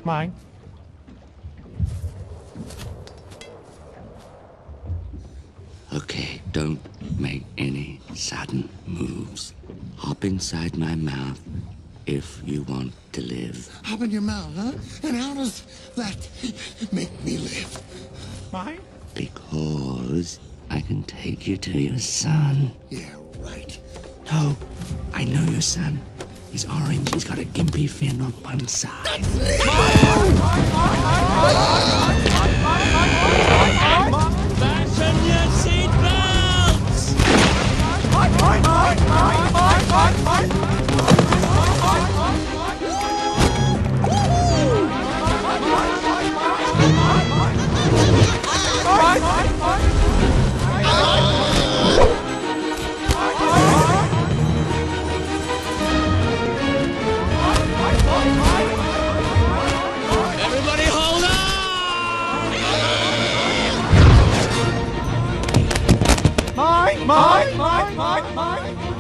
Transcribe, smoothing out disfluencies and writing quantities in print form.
Mine. Okay, don't make any sudden moves. Hop inside my mouth if you want to live. Hop in your mouth, huh? And how does that make me live? Mine. Because I can take you to your son. Yeah, right. No, I know your son. He's orange. He's got a gimpy fin on one side. Fasten your seatbelts! Everybody hold on! Mine.